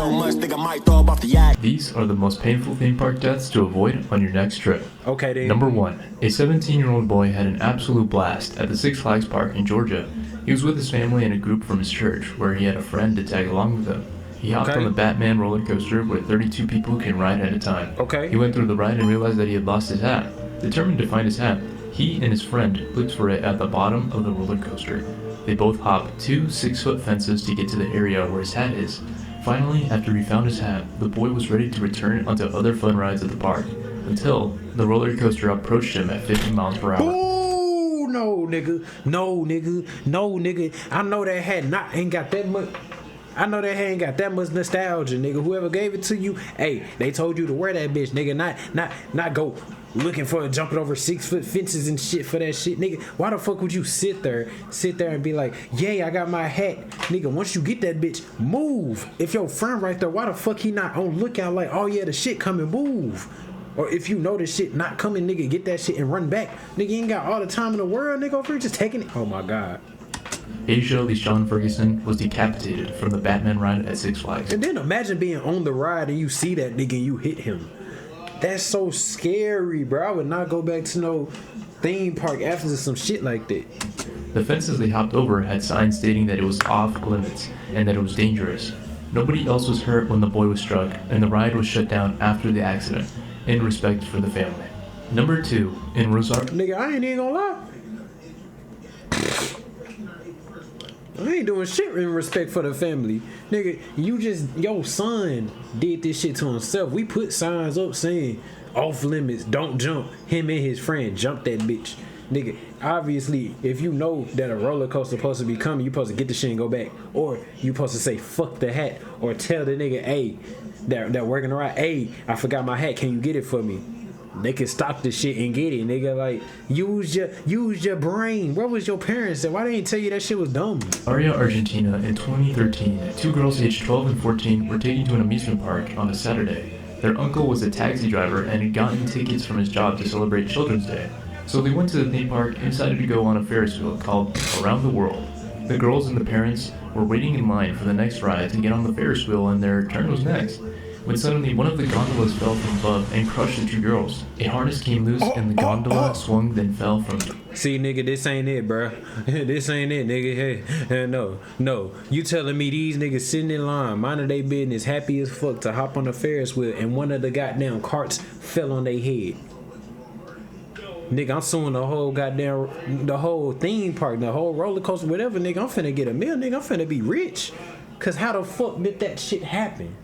so much, think I might throw up off the yak. These are the most painful theme park deaths to avoid on your next trip. Okay, then. Number 1. A 17-year-old boy had an absolute blast at the Six Flags Park in Georgia. He was with his family and a group from his church, where he had a friend to tag along with him. He hopped on the Batman roller coaster where 32 people can ride at a time. Okay. He went through the ride and realized that he had lost his hat. Determined to find his hat, he and his friend looked for it at the bottom of the roller coaster. They both hopped 2 6-foot fences to get to the area where his hat is. Finally, after he found his hat, the boy was ready to return onto other fun rides at the park, until the roller coaster approached him at 50 miles per hour. Ooh, no, nigga. No, nigga. No, nigga. I know that hat ain't got that much. I know that ain't got that much nostalgia, nigga. Whoever gave it to you, hey, they told you to wear that bitch, nigga. Not go looking for jumping over 6-foot fences and shit for that shit, nigga. Why the fuck would you sit there and be like, yay, I got my hat, nigga? Once you get that bitch, move. If your friend right there, why the fuck he not on lookout like, oh yeah, the shit coming, move? Or if you know the shit not coming, nigga, get that shit and run back, nigga. You ain't got all the time in the world, nigga. Over here just taking it. Oh my god. Asia LeSean Ferguson was decapitated from the Batman ride at Six Flags. And then imagine being on the ride and you see that nigga and you hit him. That's so scary, bro. I would not go back to no theme park after some shit like that. The fences they hopped over had signs stating that it was off limits and that it was dangerous. Nobody else was hurt when the boy was struck, and the ride was shut down after the accident, in respect for the family. Number 2, in Rosario. Nigga, I ain't even gonna lie. I ain't doing shit in respect for the family. Nigga, your son did this shit to himself. We put signs up saying, off limits, don't jump. Him and his friend jumped that bitch. Nigga, obviously, if you know that a roller coaster supposed to be coming, you supposed to get the shit and go back. Or you supposed to say, fuck the hat. Or tell the nigga, hey, that working around, hey, I forgot my hat, can you get it for me? They can stop the shit and get it, nigga. Like, use your brain. Where was your parents at? Why they didn't tell you that shit was dumb? Aria, Argentina, in 2013, 2 girls aged 12 and 14 were taken to an amusement park on a Saturday. Their uncle was a taxi driver and had gotten tickets from his job to celebrate Children's Day. So they went to the theme park and decided to go on a Ferris wheel called Around the World. The girls and the parents were waiting in line for the next ride to get on the Ferris wheel, and their turn was next, when suddenly one of the gondolas fell from above and crushed the 2 girls. A harness came loose and the gondola swung, then fell from them. See, nigga, this ain't it, bruh. This ain't it, nigga. Hey, no. You telling me these niggas sitting in line, minding their business, happy as fuck to hop on the Ferris wheel, and one of the goddamn carts fell on their head. Nigga, I'm suing the whole theme park, the whole roller coaster, whatever, nigga. I'm finna get a meal, nigga. I'm finna be rich. Cause how the fuck did that shit happen?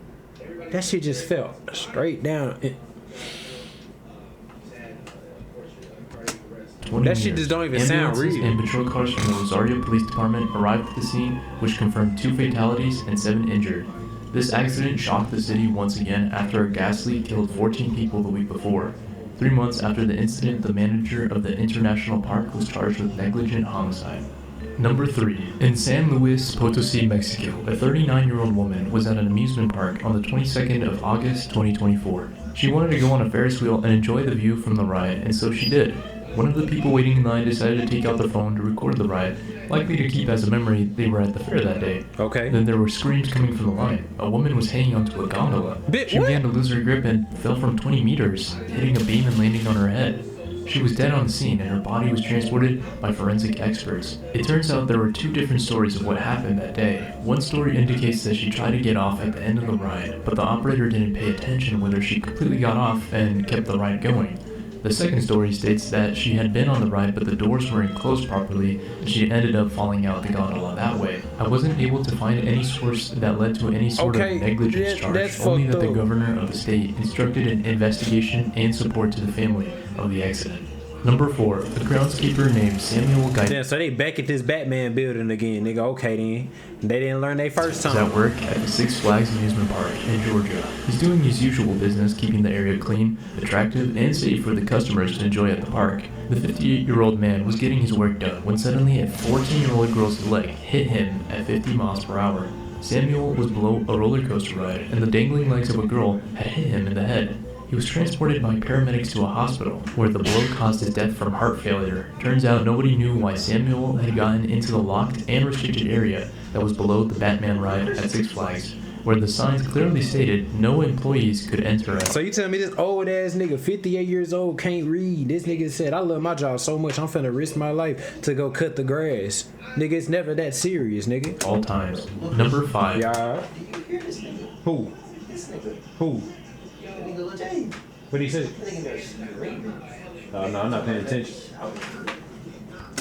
That shit just fell straight down. That shit just don't even sound real. And patrol cars from the Rosario Police Department arrived at the scene, which confirmed 2 fatalities and 7 injured. This accident shocked the city once again after a gas leak killed 14 people the week before. 3 months after the incident, the manager of the International Park was charged with negligent homicide. Number 3. In San Luis Potosí, Mexico, a 39-year-old woman was at an amusement park on the 22nd of August, 2024. She wanted to go on a Ferris wheel and enjoy the view from the ride, and so she did. One of the people waiting in line decided to take out their phone to record the ride, likely to keep as a memory they were at the fair that day. Okay. Then there were screams coming from the line. A woman was hanging onto a gondola. She began to lose her grip and fell from 20 meters, hitting a beam and landing on her head. She was dead on the scene, and her body was transported by forensic experts. It turns out there were 2 different stories of what happened that day. One story indicates that she tried to get off at the end of the ride, but the operator didn't pay attention whether she completely got off and kept the ride going. The second story states that she had been on the ride, but the doors weren't closed properly, and she ended up falling out the gondola that way. I wasn't able to find any source that led to any sort of negligence charge, only that the governor of the state instructed an investigation and support to the family of the accident. Number 4, a groundskeeper named Samuel Guy. Damn, so they back at this Batman building again, nigga. Okay, then. They didn't learn their first time. He's at work at the Six Flags amusement park in Georgia. He's doing his usual business, keeping the area clean, attractive, and safe for the customers to enjoy at the park. The 58-year-old man was getting his work done when suddenly a 14-year-old girl's leg hit him at 50 miles per hour. Samuel was below a roller coaster ride, and the dangling legs of a girl had hit him in the head. He was transported by paramedics to a hospital, where the blow caused his death from heart failure. Turns out nobody knew why Samuel had gotten into the locked and restricted area that was below the Batman ride at Six Flags. where the signs clearly stated no employees could enter it. So you tell me this old ass nigga, 58 years old, can't read. This nigga said, I love my job so much, I'm finna risk my life to go cut the grass. Nigga, it's never that serious, nigga. All times. Number 5. Yeah. Who? Who? What he say? Oh, no, I'm not paying attention.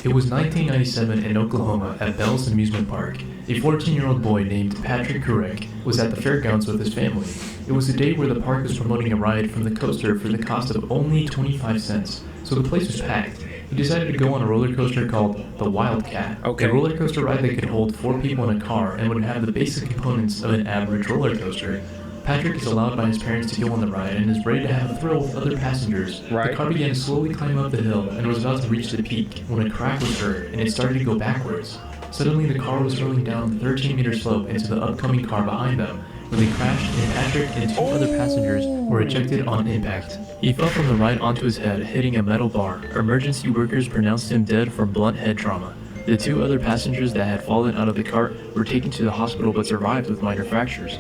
It was 1997 in Oklahoma at Bell's Amusement Park. A 14-year-old boy named Patrick Kurek was at the fairgrounds with his family. It was a day where the park was promoting a ride from the coaster for the cost of only 25 cents, so the place was packed. He decided to go on a roller coaster called the Wildcat, a roller coaster ride that could hold 4 people in a car and would have the basic components of an average roller coaster. Patrick is allowed by his parents to go on the ride and is ready to have a thrill with other passengers. Right. The car began to slowly climb up the hill and was about to reach the peak when a crack was heard and it started to go backwards. Suddenly the car was rolling down the 13-meter slope into the upcoming car behind them, where they crashed and Patrick and 2 other passengers were ejected on impact. He fell from the ride onto his head, hitting a metal bar. Emergency workers pronounced him dead from blunt head trauma. The 2 other passengers that had fallen out of the cart were taken to the hospital but survived with minor fractures.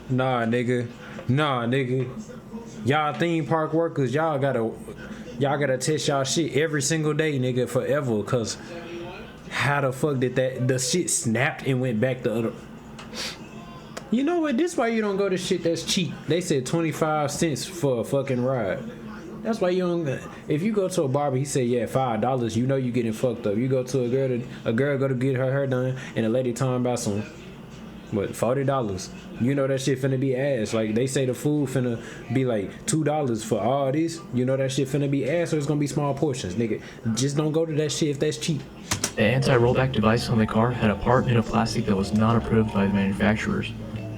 Nah, nigga. Y'all theme park workers, y'all gotta test y'all shit every single day, nigga, forever. Cause how the fuck did the shit snapped and went back the other? You know what? This why you don't go to shit that's cheap. They said 25 cents for a fucking ride. That's why you don't. If you go to a barber, he say $5. You know you getting fucked up. You go to a girl go to get her hair done, and a lady talking about some. What, $40? You know that shit finna be ass. Like, they say the food finna be like $2 for all this. You know that shit finna be ass, or it's gonna be small portions, nigga. Just don't go to that shit if that's cheap. The anti-rollback device on the car had a part made of plastic that was not approved by the manufacturers.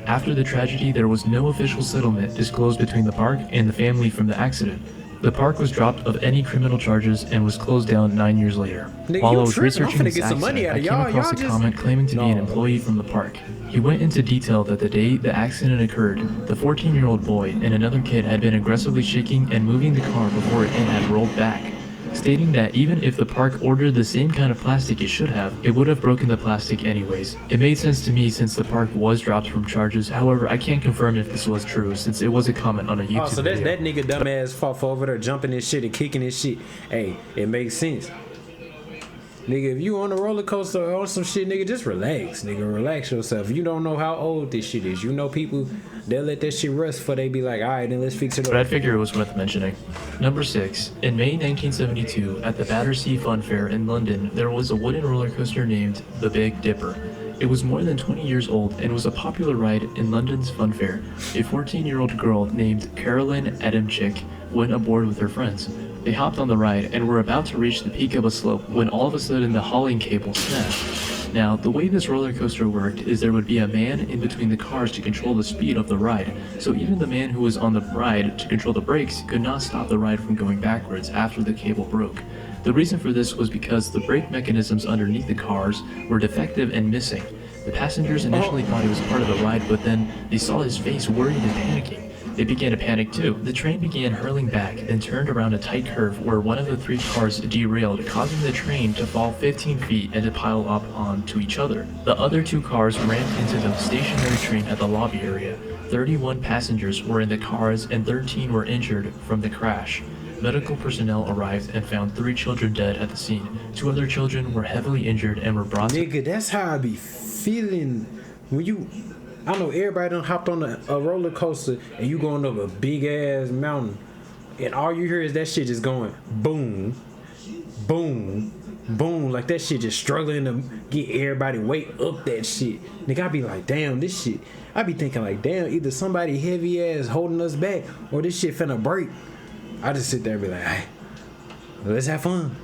After the tragedy, there was no official settlement disclosed between the park and the family from the accident. The park was dropped of any criminal charges and was closed down 9 years later. Nigga, While I was researching this accident, I came across a just... comment claiming to be an employee from the park. He went into detail that the day the accident occurred, the 14-year-old boy and another kid had been aggressively shaking and moving the car before it had rolled back, stating that even if the park ordered the same kind of plastic it should have, it would have broken the plastic anyways. It made sense to me since the park was dropped from charges. However, I can't confirm if this was true since it was a comment on a YouTube so video. that nigga dumbass fought over there jumping his shit and kicking his shit. Hey, it makes sense. Nigga, if you on a roller coaster or some shit, nigga, just relax, nigga. Relax yourself. You don't know how old this shit is. You know people, they'll let that shit rust before they be like, alright, then let's fix it up. But I figure it was worth mentioning. Number 6. In May 1972, at the Battersea Fun Fair in London, there was a wooden roller coaster named the Big Dipper. It was more than 20 years old and was a popular ride in London's fun fair. A 14-year-old girl named Carolyn Adamczyk went aboard with her friends. They hopped on the ride and were about to reach the peak of a slope when all of a sudden the hauling cable snapped. Now, the way this roller coaster worked is there would be a man in between the cars to control the speed of the ride, so even the man who was on the ride to control the brakes could not stop the ride from going backwards after the cable broke. The reason for this was because the brake mechanisms underneath the cars were defective and missing. The passengers initially thought he was part of the ride, but then they saw his face worried and panicking. They began to panic too. The train began hurling back, then turned around a tight curve where one of the 3 cars derailed, causing the train to fall 15 feet and to pile up onto each other. The other 2 cars rammed into the stationary train at the lobby area. 31 passengers were in the cars and 13 were injured from the crash. Medical personnel arrived and found 3 children dead at the scene. 2 other children were heavily injured and were brought to... Nigga, that's how I be feeling when you... I know everybody done hopped on a roller coaster and you going up a big ass mountain and all you hear is that shit just going boom, boom, boom, like that shit just struggling to get everybody weight up that shit. Nigga, I be like, damn, this shit. I be thinking like, damn, either somebody heavy ass holding us back or this shit finna break. I just sit there and be like, hey, let's have fun.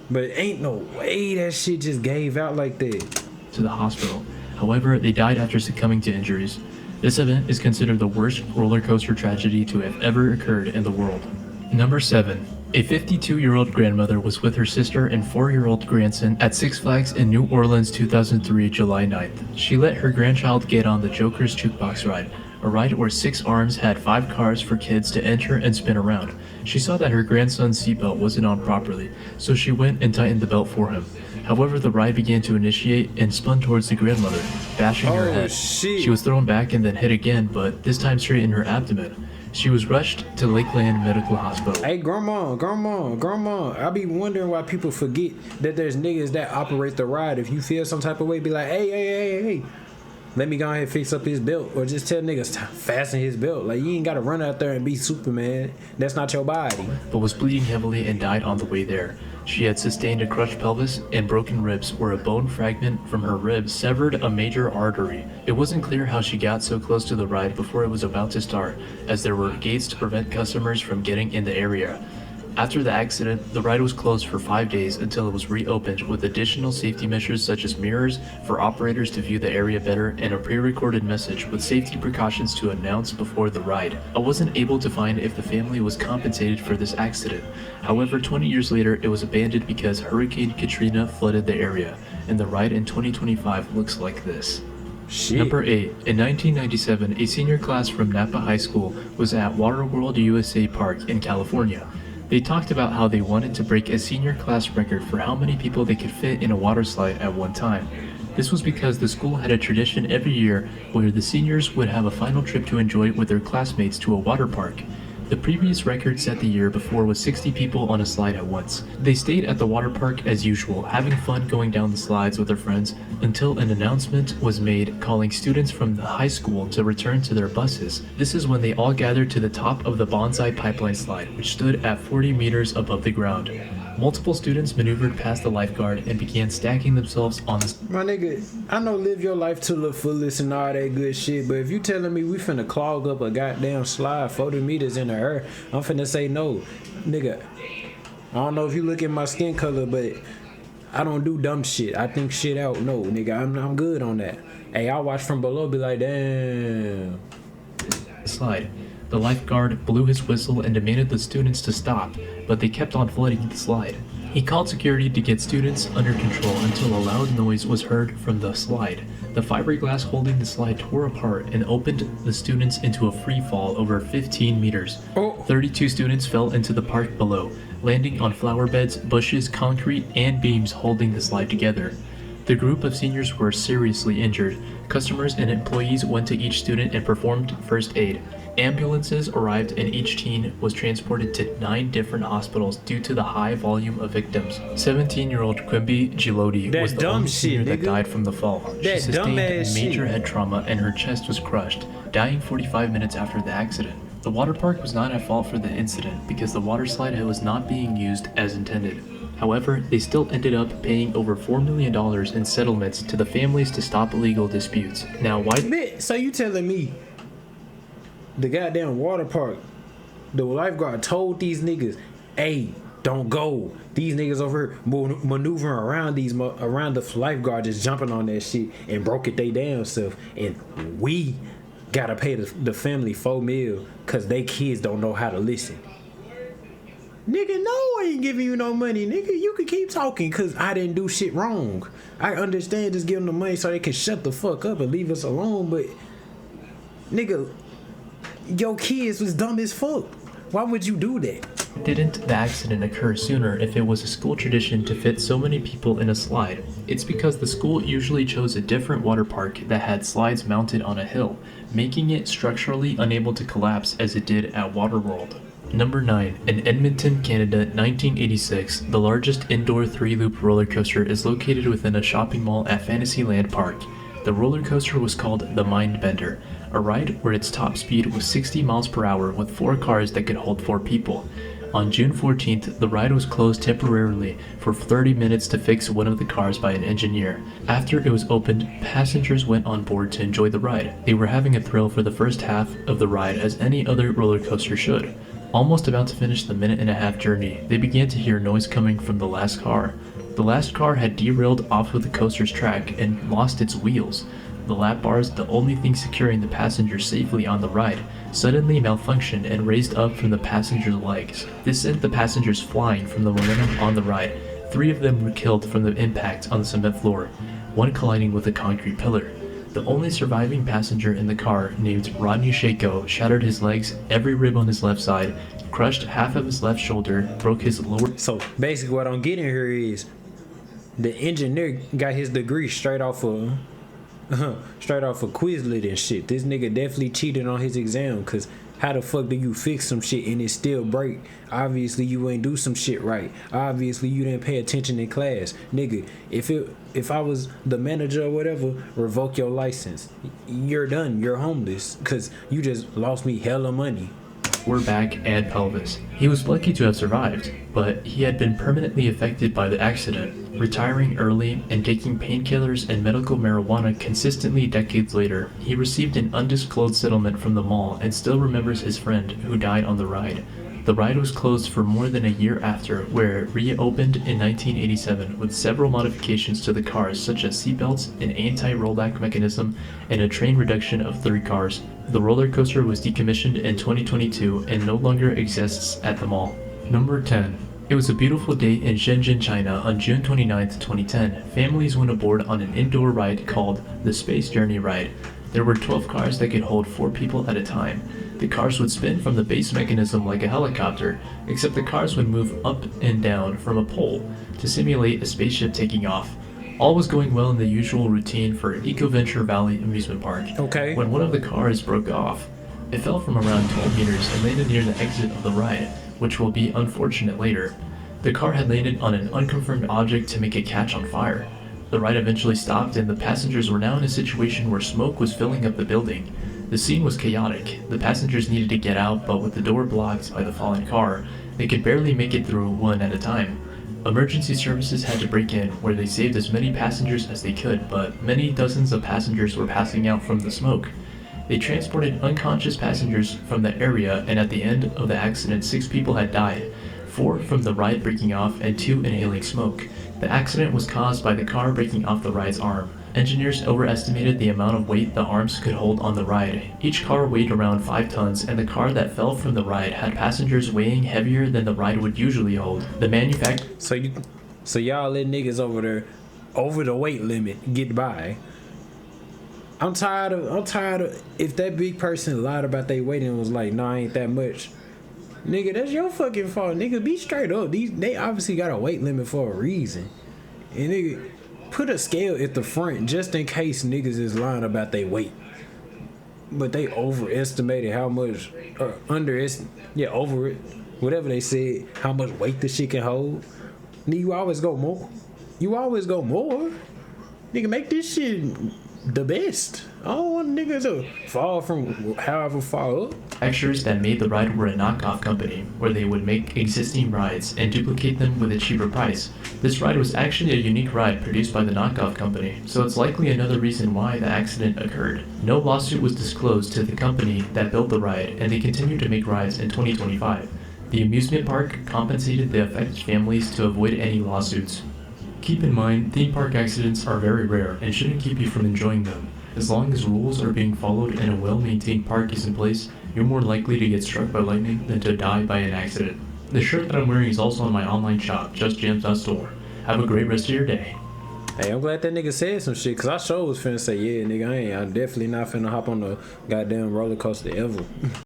But ain't no way that shit just gave out like that. To the hospital. However, they died after succumbing to injuries. This event is considered the worst roller coaster tragedy to have ever occurred in the world. Number 7. A 52-year-old grandmother was with her sister and 4-year-old grandson at Six Flags in New Orleans 2003, July 9th. She let her grandchild get on the Joker's Jukebox ride. a ride where 6 arms had 5 cars for kids to enter and spin around. She saw that her grandson's seatbelt wasn't on properly, so she went and tightened the belt for him. However, the ride began to initiate and spun towards the grandmother, bashing her head. Shit. She was thrown back and then hit again, but this time straight in her abdomen. She was rushed to Lakeland Medical Hospital. Hey, grandma, I be wondering why people forget that there's niggas that operate the ride. If you feel some type of way, be like, hey, let me go ahead and fix up his belt. Or just tell niggas to fasten his belt. Like, you ain't gotta run out there and be Superman. That's not your body. But was bleeding heavily and died on the way there. She had sustained a crushed pelvis and broken ribs where a bone fragment from her ribs severed a major artery. It wasn't clear how she got so close to the ride before it was about to start, as there were gates to prevent customers from getting in the area. After the accident, the ride was closed for 5 days until it was reopened with additional safety measures such as mirrors for operators to view the area better and a pre-recorded message with safety precautions to announce before the ride. I wasn't able to find if the family was compensated for this accident. However, 20 years later, it was abandoned because Hurricane Katrina flooded the area, and the ride in 2025 looks like this. Shit. Number 8. In 1997, a senior class from Napa High School was at Waterworld USA Park in California. They talked about how they wanted to break a senior class record for how many people they could fit in a water slide at one time. This was because the school had a tradition every year where the seniors would have a final trip to enjoy with their classmates to a water park. The previous record set the year before was 60 people on a slide at once. They stayed at the water park as usual, having fun going down the slides with their friends, until an announcement was made calling students from the high school to return to their buses. This is when they all gathered to the top of the bonsai pipeline slide, which stood at 40 meters above the ground. Multiple students maneuvered past the lifeguard and began stacking themselves on the... My nigga, I know live your life to the fullest and all that good shit, but if you telling me we finna clog up a goddamn slide 40 meters in the air, I'm finna say no. Nigga, I don't know if you look at my skin color, but I don't do dumb shit. I think shit out. No, nigga, I'm good on that. Hey, I watch from below, be like, damn. Slide. The lifeguard blew his whistle and demanded the students to stop, but they kept on flooding the slide. He called security to get students under control until a loud noise was heard from the slide. The fiberglass holding the slide tore apart and opened the students into a free fall over 15 meters. 32 students fell into the park below, landing on flower beds, bushes, concrete, and beams holding the slide together. The group of seniors were seriously injured. Customers and employees went to each student and performed first aid. Ambulances arrived and each teen was transported to 9 different hospitals due to the high volume of victims. 17-year-old Quimby Gilotti was the only senior that died from the fall. She sustained major head trauma and her chest was crushed, dying 45 minutes after the accident. The water park was not at fault for the incident because the water slide was not being used as intended. However, they still ended up paying over $4 million in settlements to the families to stop legal disputes. Now, why... So you telling me the goddamn water park, the lifeguard told these niggas, hey, don't go. These niggas over here maneuvering around the lifeguard just jumping on that shit and broke it they damn self. And we gotta pay the family $4 million because they kids don't know how to listen. Nigga, no, I ain't giving you no money. Nigga, you can keep talking because I didn't do shit wrong. I understand just giving them money so they can shut the fuck up and leave us alone, but nigga, your kids was dumb as fuck. Why would you do that? Didn't the accident occur sooner if it was a school tradition to fit so many people in a slide? It's because the school usually chose a different water park that had slides mounted on a hill, making it structurally unable to collapse as it did at Waterworld. Number 9. In Edmonton, Canada, 1986, the largest indoor 3-loop roller coaster is located within a shopping mall at Fantasyland Park. The roller coaster was called the Mindbender, a ride where its top speed was 60 miles per hour with 4 cars that could hold 4 people. On June 14th, the ride was closed temporarily for 30 minutes to fix one of the cars by an engineer. After it was opened, passengers went on board to enjoy the ride. They were having a thrill for the first half of the ride as any other roller coaster should. Almost about to finish the minute-and-a-half journey, they began to hear noise coming from the last car. The last car had derailed off of the coaster's track and lost its wheels. The lap bars, the only thing securing the passengers safely on the ride, suddenly malfunctioned and raised up from the passengers' legs. This sent the passengers flying from the momentum on the ride. 3 of them were killed from the impact on the cement floor, 1 colliding with a concrete pillar. The only surviving passenger in the car, named Rodney Shako, shattered his legs, every rib on his left side, crushed half of his left shoulder, broke his lower... So basically what I'm getting here is the engineer got his degree straight off of Quizlet and shit. This nigga definitely cheated on his exam, cause how the fuck do you fix some shit and it still break? Obviously you ain't do some shit right. Obviously you didn't pay attention in class. Nigga, if I was the manager or whatever, revoke your license. You're done. You're homeless, cause you just lost me hella money. Back and pelvis. He was lucky to have survived, but he had been permanently affected by the accident, retiring early and taking painkillers and medical marijuana consistently decades later. He received an undisclosed settlement from the mall and still remembers his friend who died on the ride. The ride was closed for more than a year after, where it reopened in 1987 with several modifications to the cars such as seatbelts, an anti-rollback mechanism, and a train reduction of 3 cars. The roller coaster was decommissioned in 2022 and no longer exists at the mall. Number 10. It was a beautiful day in Shenzhen, China on June 29, 2010. Families went aboard on an indoor ride called the Space Journey Ride. There were 12 cars that could hold 4 people at a time. The cars would spin from the base mechanism like a helicopter, except the cars would move up and down from a pole to simulate a spaceship taking off. All was going well in the usual routine for EcoVenture Valley amusement park. Okay. When one of the cars broke off, it fell from around 12 meters and landed near the exit of the ride, which will be unfortunate later. The car had landed on an unconfirmed object to make it catch on fire. The ride eventually stopped and the passengers were now in a situation where smoke was filling up the building. The scene was chaotic. The passengers needed to get out, but with the door blocked by the fallen car, they could barely make it through one at a time. Emergency services had to break in, where they saved as many passengers as they could, but many dozens of passengers were passing out from the smoke. They transported unconscious passengers from the area, and at the end of the accident, 6 people had died, 4 from the ride breaking off and 2 inhaling smoke. The accident was caused by the car breaking off the ride's arm. Engineers overestimated the amount of weight the arms could hold on the ride. Each car weighed around 5 tons, and the car that fell from the ride had passengers weighing heavier than the ride would usually hold. The manufacturer... So y'all let niggas over there, over the weight limit, get by. I'm tired of if that big person lied about their weight and was like, nah, ain't that much. Nigga, that's your fucking fault. Nigga, be straight up. They obviously got a weight limit for a reason. And nigga, put a scale at the front just in case niggas is lying about their weight. But they overestimated how much, or over it, whatever they said, how much weight the shit can hold. Nigga, you always go more. Nigga, make this shit the best. I don't want niggas to fall from however far up. Manufacturers that made the ride were a knockoff company, where they would make existing rides and duplicate them with a cheaper price. This ride was actually a unique ride produced by the knockoff company, so it's likely another reason why the accident occurred. No lawsuit was disclosed to the company that built the ride, and they continued to make rides in 2025. The amusement park compensated the affected families to avoid any lawsuits. Keep in mind, theme park accidents are very rare and shouldn't keep you from enjoying them. As long as rules are being followed and a well-maintained park is in place, you're more likely to get struck by lightning than to die by an accident. The shirt that I'm wearing is also on my online shop, justgems.store. Have a great rest of your day. Hey, I'm glad that nigga said some shit, cause I sure was finna say, yeah, nigga, I'm definitely not finna hop on the goddamn roller coaster ever.